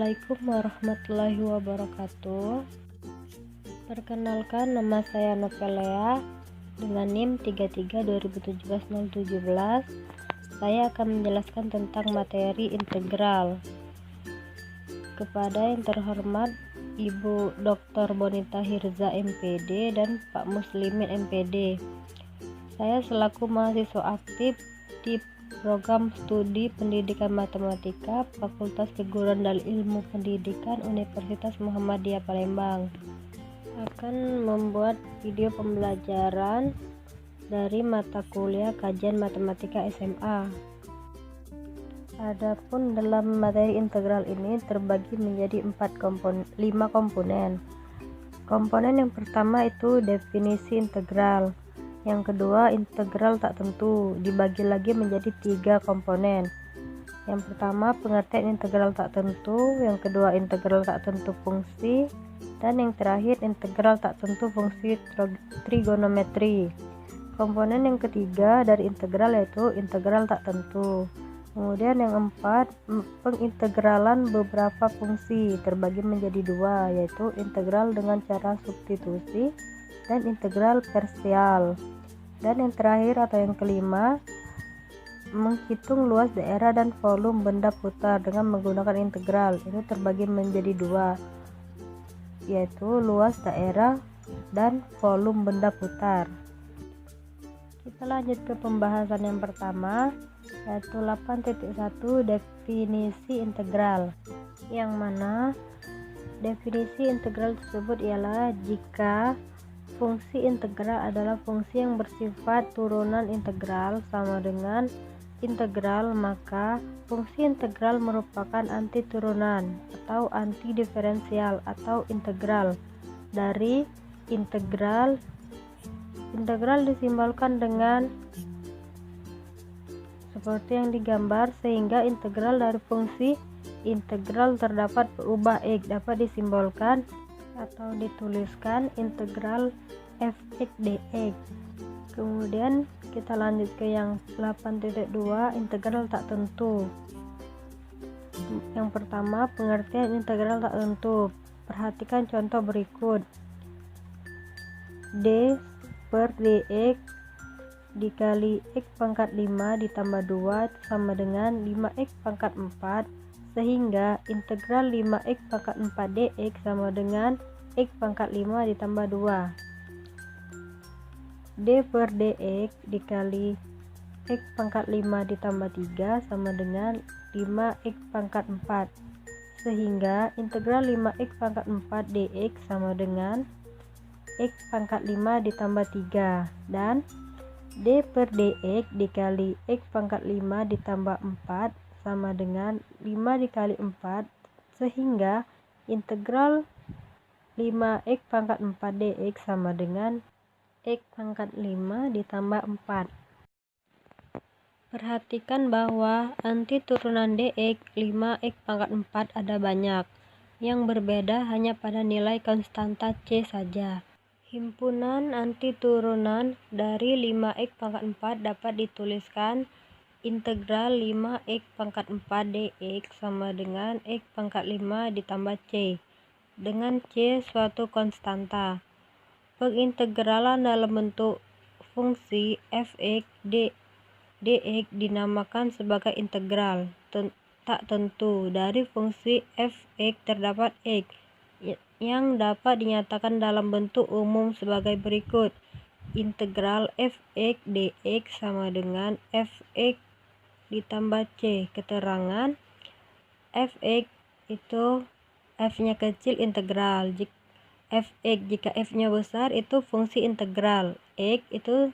Assalamualaikum warahmatullahi wabarakatuh. Perkenalkan, nama saya Novelea dengan NIM 332017. Saya akan menjelaskan tentang materi integral. Kepada yang terhormat Ibu Dr. Bonita Hirza MPD dan Pak Muslimin MPD, saya selaku mahasiswa aktif di Program Studi Pendidikan Matematika Fakultas Keguruan dan Ilmu Pendidikan Universitas Muhammadiyah Palembang akan membuat video pembelajaran dari mata kuliah Kajian Matematika SMA. Adapun dalam materi integral ini terbagi menjadi 5 komponen. Komponen yang pertama itu definisi integral. Yang kedua, integral tak tentu, dibagi lagi menjadi 3 komponen. Yang pertama, pengertian integral tak tentu. Yang kedua, integral tak tentu fungsi. Dan yang terakhir, integral tak tentu fungsi trigonometri. Komponen yang ketiga dari integral yaitu integral tak tentu. Kemudian yang keempat, pengintegralan beberapa fungsi terbagi menjadi 2, yaitu integral dengan cara substitusi dan integral parsial. Dan yang terakhir atau yang kelima, menghitung luas daerah dan volume benda putar dengan menggunakan integral. Itu terbagi menjadi 2, yaitu luas daerah dan volume benda putar. Kita lanjut ke pembahasan yang pertama, yaitu 8.1 definisi integral, yang mana definisi integral tersebut ialah jika fungsi integral adalah fungsi yang bersifat turunan integral sama dengan integral, maka fungsi integral merupakan anti turunan atau anti diferensial atau integral dari integral. Integral disimbolkan dengan seperti yang digambar, sehingga integral dari fungsi integral terdapat berubah x dapat disimbolkan atau dituliskan integral f(x) dx. Kemudian kita lanjut ke yang 8.2 integral tak tentu. Yang pertama, pengertian integral tak tentu. Perhatikan contoh berikut. D per dx dikali x pangkat 5 ditambah 2 sama dengan 5x pangkat 4, sehingga integral 5x pangkat 4 dx sama dengan x pangkat 5 ditambah 2. D per dx dikali x pangkat 5 ditambah 3 sama dengan 5x pangkat 4, sehingga integral 5x pangkat 4 dx sama dengan x pangkat 5 ditambah 3. Dan D per dx dikali x pangkat 5 ditambah 4 sama dengan 5 dikali 4, sehingga integral 5x pangkat 4 dx sama dengan x pangkat 5 ditambah 4. Perhatikan bahwa anti turunan dx 5x pangkat 4 ada banyak. Yang berbeda hanya pada nilai konstanta C saja. Himpunan anti turunan dari 5x pangkat 4 dapat dituliskan integral 5x pangkat 4 dx sama dengan x pangkat 5 ditambah C, dengan C suatu konstanta. Pengintegralan dalam bentuk fungsi f(x) dx dinamakan sebagai integral tak tentu dari fungsi f(x) terdapat x yang dapat dinyatakan dalam bentuk umum sebagai berikut. Integral f(x) dx sama dengan f(x) ditambah C. Keterangan f(x) itu f-nya kecil integral, f(x) jika f-nya besar itu fungsi integral, x itu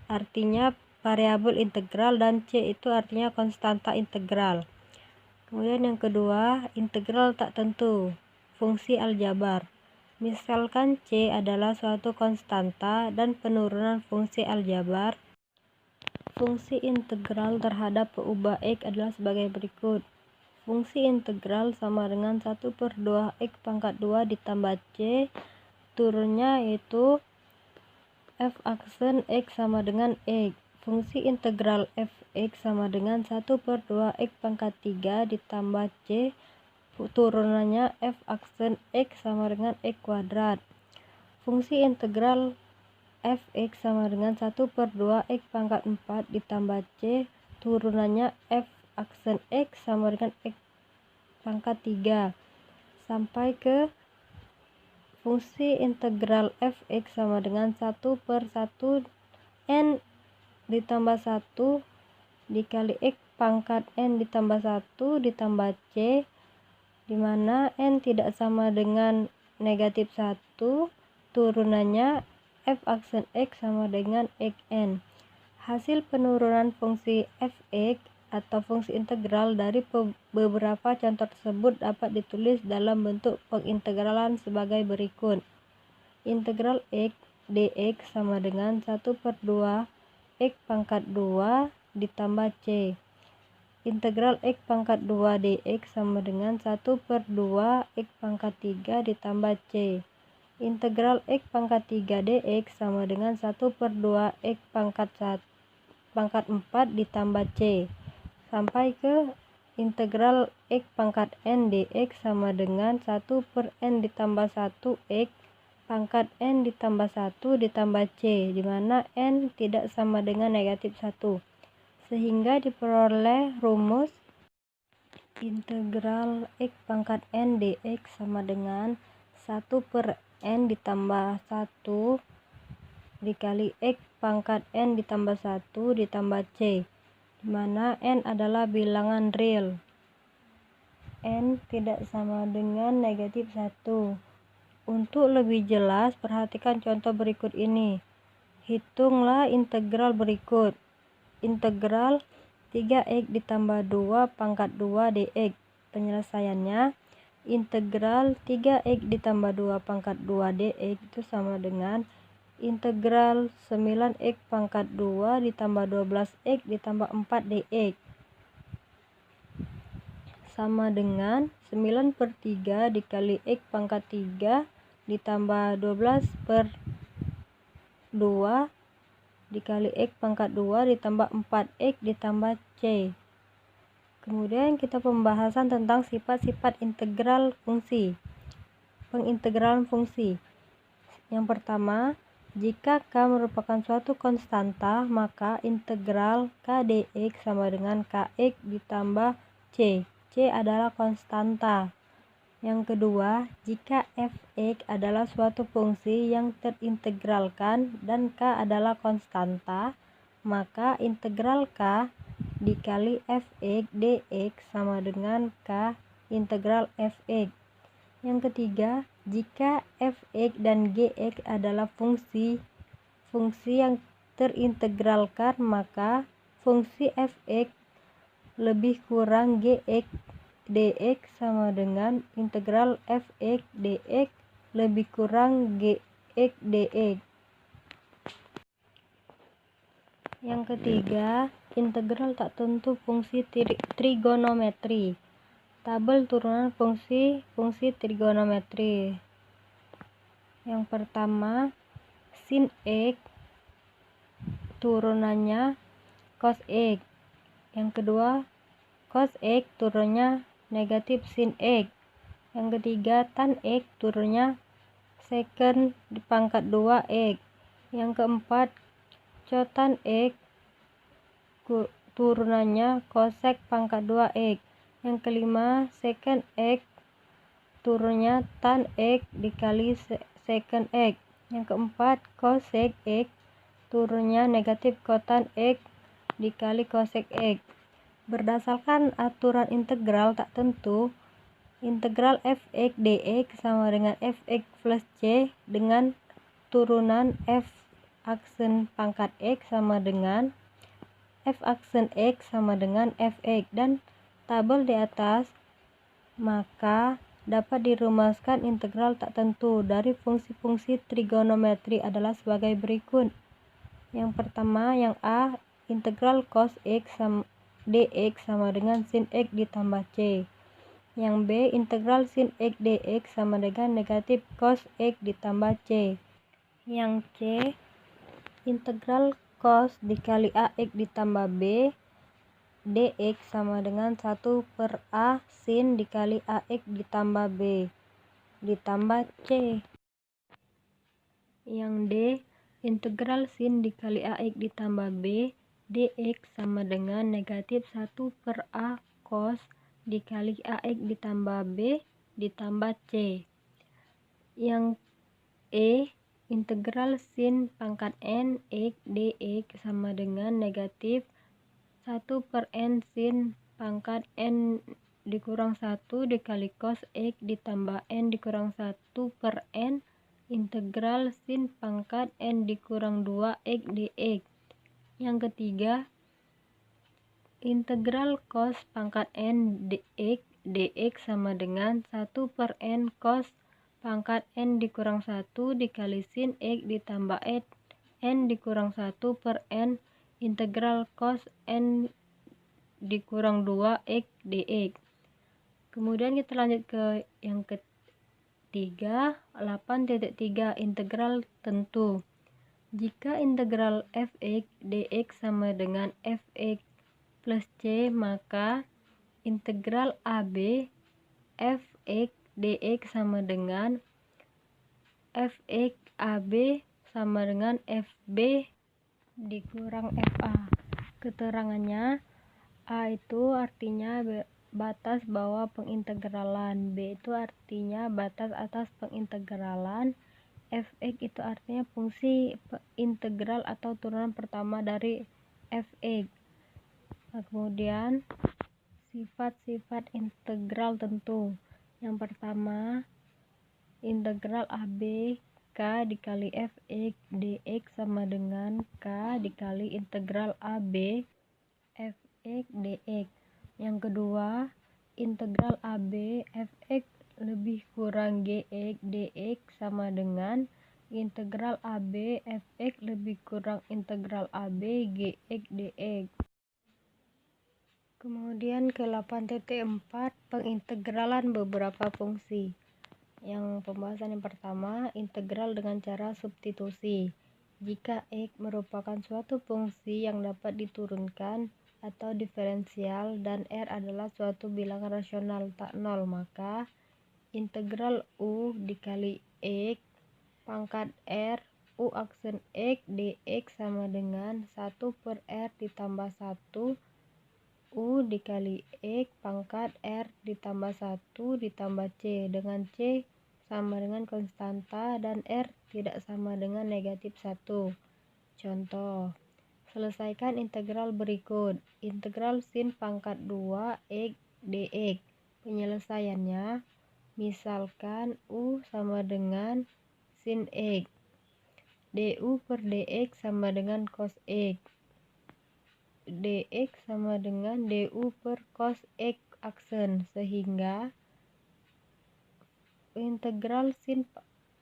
artinya variabel integral, dan C itu artinya konstanta integral. Kemudian yang kedua, integral tak tentu fungsi aljabar. Misalkan C adalah suatu konstanta dan penurunan fungsi aljabar. Fungsi integral terhadap peubah x adalah sebagai berikut. Fungsi integral sama dengan 1/2 x pangkat 2 ditambah C, turunnya yaitu f aksen x sama dengan x. Fungsi integral f(x) sama dengan 1/2 x pangkat 3 ditambah C, turunannya f aksen x sama dengan x kuadrat. Fungsi integral fx sama dengan 1/2 x pangkat 4 ditambah c, turunannya f aksen x sama dengan x pangkat 3, sampai ke fungsi integral fx sama dengan 1/1 n ditambah 1 dikali x pangkat n ditambah 1 ditambah c, dimana n tidak sama dengan negatif 1, turunannya f aksen x sama dengan xn. Hasil penurunan fungsi fx atau fungsi integral dari beberapa contoh tersebut dapat ditulis dalam bentuk pengintegralan sebagai berikut. Integral x dx sama dengan 1/2 x pangkat 2 ditambah c. Integral x pangkat 2 dx sama dengan 1/2 x pangkat 3 ditambah c. Integral x pangkat 3 dx sama dengan 1/2 x pangkat 4 ditambah c, sampai ke integral x pangkat n dx sama dengan 1/n ditambah 1 x pangkat n ditambah 1 ditambah c, dimana n tidak sama dengan negatif 1, sehingga diperoleh rumus integral x pangkat n dx sama dengan 1/n ditambah 1 dikali x pangkat n ditambah 1 ditambah c, dimana n adalah bilangan real. N tidak sama dengan negatif 1. Untuk lebih jelas, perhatikan contoh berikut ini. Hitunglah integral berikut. Integral 3x ditambah 2 pangkat 2 dx. Penyelesaiannya, integral 3x ditambah 2 pangkat 2 dx itu sama dengan integral 9x pangkat 2 ditambah 12x ditambah 4 dx. Sama dengan 9/3 dikali x pangkat 3 ditambah 12/2 dikali x pangkat 2 ditambah 4x ditambah c. Kemudian kita pembahasan tentang sifat-sifat integral fungsi. Pengintegralan fungsi. Yang pertama, jika k merupakan suatu konstanta, maka integral k dx sama dengan kx ditambah c. C adalah konstanta. Yang kedua, jika fx adalah suatu fungsi yang terintegralkan dan k adalah konstanta, maka integral k dikali fx dx sama dengan k integral fx. Yang ketiga, jika fx dan gx adalah fungsi yang terintegralkan, maka fungsi fx lebih kurang gx dx sama dengan integral fx dx lebih kurang gx dx. Yang ketiga, integral tak tentu fungsi trigonometri. Tabel turunan fungsi trigonometri. Yang pertama, sin x turunannya cos x. Yang kedua, cos x turunnya negatif sin x. Yang ketiga, tan x turunnya secant dipangkat 2x. Yang keempat, cotan x turunannya cosec pangkat 2x. Yang kelima, secant x turunnya tan x dikali secant x. Yang keempat, cosec x turunnya negatif cotan x dikali cosec x. Berdasarkan aturan integral tak tentu, integral fx dx sama dengan fx plus c dengan turunan f aksen pangkat x sama dengan f aksen x sama dengan fx dan tabel di atas, maka dapat dirumuskan integral tak tentu dari fungsi-fungsi trigonometri adalah sebagai berikut. Yang pertama, yang A, integral cos x dx sama dengan sin x ditambah c. Yang B, integral sin x dx sama dengan negatif cos x ditambah c. Yang C, integral cos dikali ax ditambah b dx sama dengan 1 per A sin dikali AX ditambah B ditambah C. Yang D, integral sin dikali AX ditambah B dx sama dengan negatif 1 per A cos dikali AX ditambah B ditambah C. Yang E, integral sin pangkat N X dx sama dengan negatif 1 per N sin pangkat N dikurang 1 dikali cos X ditambah N dikurang 1 per N integral sin pangkat N dikurang 2 X dx. Yang ketiga, integral cos pangkat N dx sama dengan 1 per N cos pangkat N dikurang 1 dikali sin X ditambah N dikurang 1 per N integral cos N dikurang 2 X dx. Kemudian kita lanjut ke yang ketiga, 8.3 integral tentu. Jika integral fx dx sama dengan fx plus c, maka integral AB fx dx sama dengan fx AB sama dengan fb dikurang fa. Keterangannya, A itu artinya batas bawah pengintegralan, B itu artinya batas atas pengintegralan, fx itu artinya fungsi integral atau turunan pertama dari fx. Nah, kemudian sifat-sifat integral tentu. Yang pertama, integral AB K dikali fx dx sama dengan K dikali integral AB fx dx. Yang kedua, integral AB fx lebih kurang gx dx sama dengan integral AB fx lebih kurang integral AB gx dx. Kemudian ke 8.4 pengintegralan beberapa fungsi. Yang pembahasan yang pertama, integral dengan cara substitusi. Jika X merupakan suatu fungsi yang dapat diturunkan atau diferensial dan R adalah suatu bilangan rasional tak nol, maka integral U dikali X pangkat R U aksen X dx sama dengan 1 per R ditambah 1 U dikali X pangkat R ditambah 1 ditambah C, dengan C sama dengan konstanta dan R tidak sama dengan negatif 1. Contoh, selesaikan integral berikut. Integral sin pangkat 2 X dx. Penyelesaiannya, misalkan U sama dengan sin X. du per dx sama dengan cos X. dx sama dengan du per cos X aksen, sehingga integral sin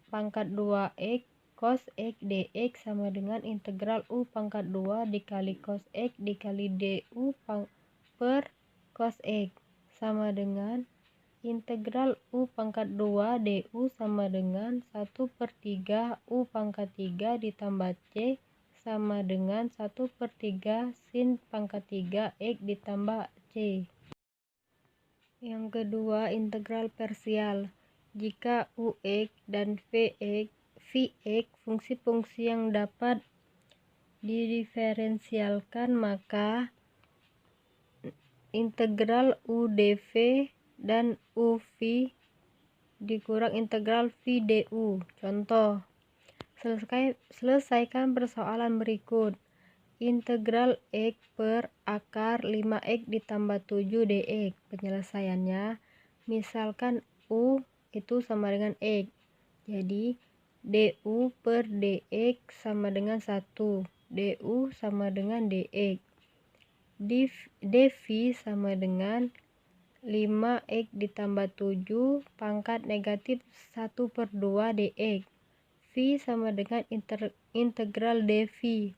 pangkat 2x cos X dx sama dengan integral U pangkat 2 dikali cos X dikali du per cos X sama dengan integral U pangkat 2 du sama dengan 1 per 3 U pangkat 3 ditambah C sama dengan 1 per 3 sin pangkat 3 X ditambah C. Yang kedua, integral parsial. Jika Ux dan Vx fungsi-fungsi yang dapat didiferensialkan, maka integral U dv dan Uv dikurang integral V du. Contoh, selesaikan persoalan berikut. Integral X per akar 5X ditambah 7 dx. Penyelesaiannya, misalkan U itu sama dengan X, jadi du per dx sama dengan 1, du sama dengan dx, dv sama dengan 5x ditambah 7 pangkat negatif 1 per 2 dx, v sama dengan integral dv,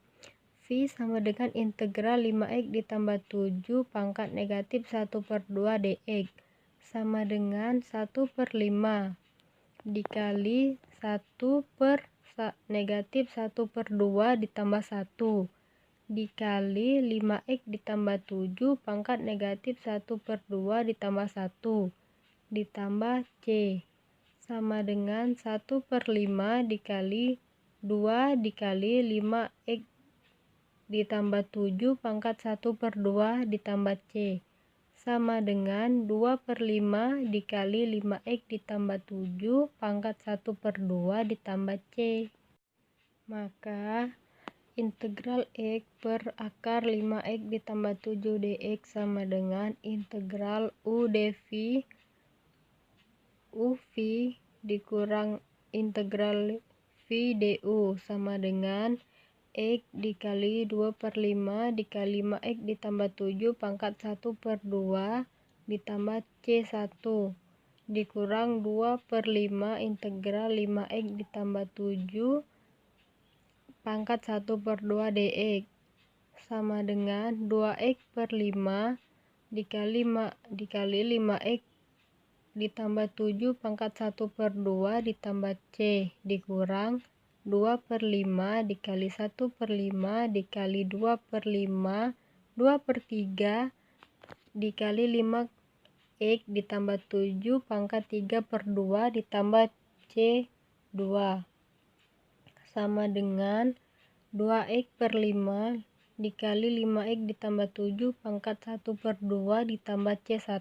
v sama dengan integral 5x ditambah 7 pangkat negatif 1 per 2 dx sama dengan 1 per 5 dikali 1 per negatif 1 per 2 ditambah 1 dikali 5x ditambah 7 pangkat negatif 1/2 ditambah 1 ditambah C sama dengan 1/5 dikali 2 dikali 5x ditambah 7 pangkat 1/2 ditambah C sama dengan 2/5 dikali 5x ditambah 7 pangkat 1/2 ditambah C. Maka integral X per akar 5x ditambah 7 dx sama dengan integral U dv UV dikurang integral V du sama dengan X dikali 2/5 dikali 5x ditambah 7 pangkat 1/2 ditambah C1 dikurang 2/5 integral 5x ditambah 7 pangkat 1/2 dx sama dengan 2x/5 dikali 5x ditambah 7 pangkat 1/2 ditambah C dikurang 2/5 dikali 1/5 dikali 2/5 2/3 dikali 5x ditambah 7 pangkat 3/2 ditambah C2 sama dengan 2x/5 dikali 5x ditambah 7 pangkat 1/2 ditambah C1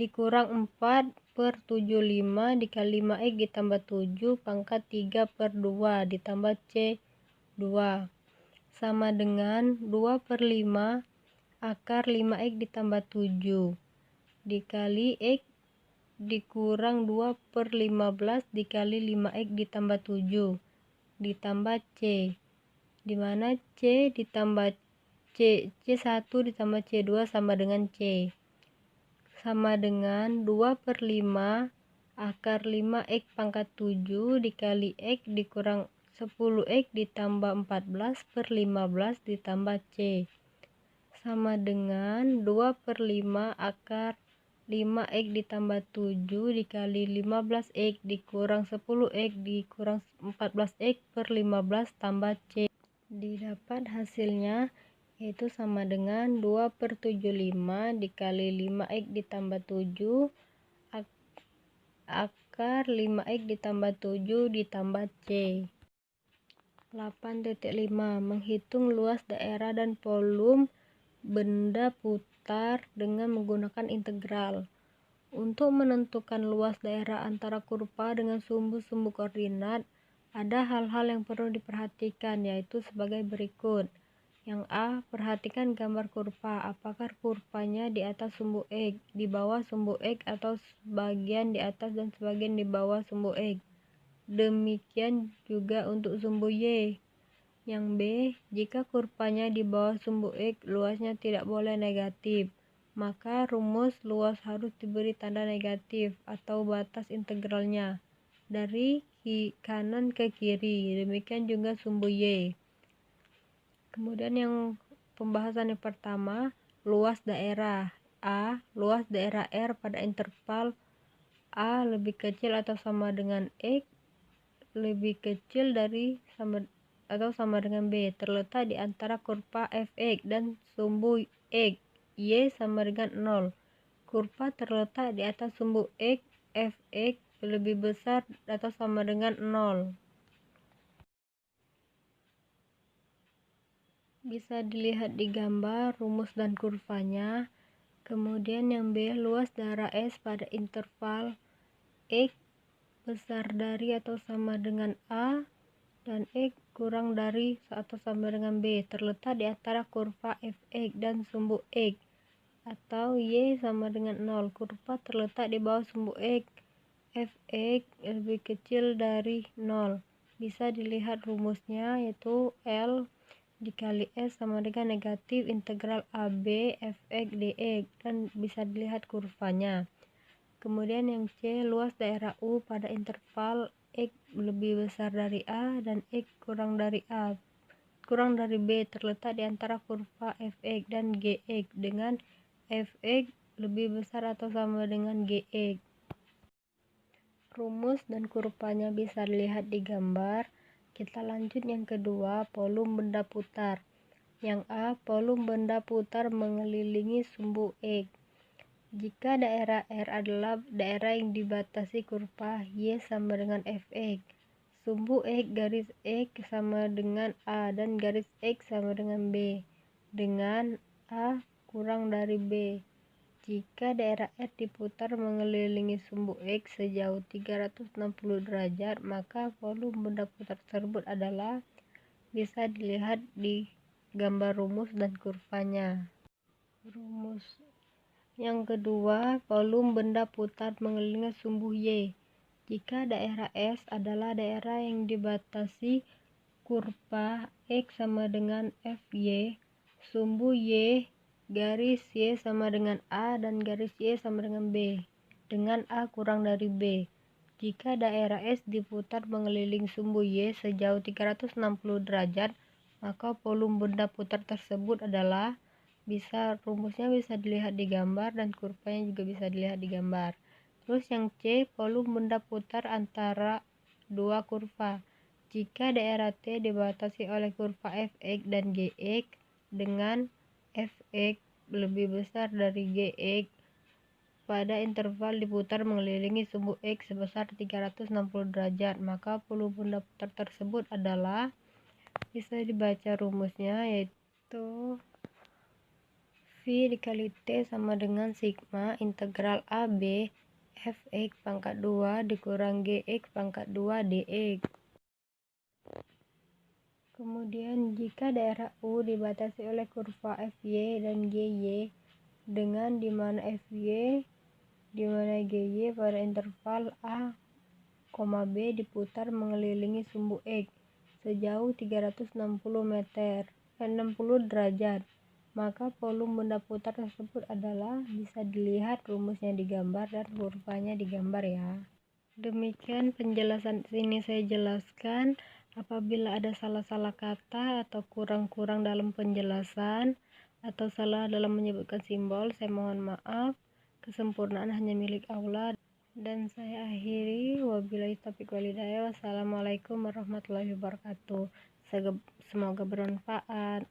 dikurang 4/75 dikali 5x ditambah 7 pangkat 3/2 ditambah C2 sama dengan 2/5 akar 5x ditambah 7 dikali x dikurang 2/15 dikali 5x ditambah 7 ditambah C dimana C ditambah C1 ditambah C2 sama dengan C sama dengan 2/5 akar 5x pangkat 7 dikali x dikurang 10x ditambah 14/15 ditambah C sama dengan 2/5 akar 5x ditambah 7 dikali 15x dikurang 10x dikurang 14x/15 tambah C. Didapat hasilnya yaitu sama dengan 2/75 dikali 5x ditambah 7 akar 5x ditambah 7 ditambah C. 8.5 Menghitung luas daerah dan volume benda putar dengan menggunakan integral. Untuk menentukan luas daerah antara kurva dengan sumbu-sumbu koordinat, ada hal-hal yang perlu diperhatikan, yaitu sebagai berikut. Yang A. Perhatikan gambar kurva. Apakah kurvanya di atas sumbu X, di bawah sumbu X, atau sebagian di atas dan sebagian di bawah sumbu X. Demikian juga untuk sumbu Y. Yang B. Jika kurvanya di bawah sumbu X, luasnya tidak boleh negatif. Maka rumus luas harus diberi tanda negatif atau batas integralnya dari kanan ke kiri. Demikian juga sumbu Y. Kemudian yang pembahasan yang pertama, luas daerah. A. Luas daerah R pada interval A lebih kecil atau sama dengan X lebih kecil dari sama dengan B terletak di antara kurva fx dan sumbu X. Y sama dengan 0. Kurva terletak di atas sumbu X, fx lebih besar atau sama dengan 0. Bisa dilihat di gambar rumus dan kurvanya. Kemudian yang B, luas daerah S pada interval X besar dari atau sama dengan A dan X kurang dari atau sama dengan B terletak di antara kurva fx dan sumbu X, atau Y sama dengan 0. Kurva terletak di bawah sumbu X, fx lebih kecil dari 0. Bisa dilihat rumusnya, yaitu L dikali S sama dengan negatif integral AB fx dx, dan bisa dilihat kurvanya. Kemudian yang C, luas daerah U pada interval X lebih besar dari A dan X kurang dari B terletak di antara kurva fx dan gx dengan fx lebih besar atau sama dengan gx. Rumus dan kurvanya bisa dilihat di gambar. Kita lanjut yang kedua, volume benda putar. Yang A. Volume benda putar mengelilingi sumbu X. Jika daerah R adalah daerah yang dibatasi kurva Y sama dengan Fx, sumbu X garis X sama dengan A dan garis X sama dengan B, dengan A kurang dari B. Jika daerah R diputar mengelilingi sumbu X sejauh 360 derajat, maka volume benda putar tersebut adalah bisa dilihat di gambar rumus dan kurvanya. Rumus yang kedua, volume benda putar mengelilingi sumbu Y. Jika daerah S adalah daerah yang dibatasi kurva X sama dengan Fy, sumbu Y garis Y sama dengan A dan garis Y sama dengan B, dengan A kurang dari B. Jika daerah S diputar mengelilingi sumbu Y sejauh 360 derajat, maka volume benda putar tersebut adalah rumusnya bisa dilihat di gambar dan kurvanya juga bisa dilihat di gambar. Terus yang C, volume benda putar antara dua kurva. Jika daerah T dibatasi oleh kurva Fx dan Gx dengan Fx lebih besar dari Gx pada interval diputar mengelilingi sumbu X sebesar 360 derajat, maka volume benda putar tersebut adalah bisa dibaca rumusnya yaitu V dikali T sama dengan sigma integral AB Fx pangkat 2 dikurang Gx pangkat 2 dx. Kemudian jika daerah U dibatasi oleh kurva Fy dan Gy dengan dimana Fy dimana Gy pada interval A, B diputar mengelilingi sumbu X sejauh 360 derajat, maka volume benda putar tersebut adalah bisa dilihat rumusnya di gambar dan kurvanya di gambar ya. Demikian penjelasan ini saya jelaskan. Apabila ada salah-salah kata atau kurang-kurang dalam penjelasan atau salah dalam menyebutkan simbol, saya mohon maaf. Kesempurnaan hanya milik Allah. Dan saya akhiri, wabillahi taufiq walhidayah. Wassalamualaikum warahmatullahi wabarakatuh. Semoga bermanfaat.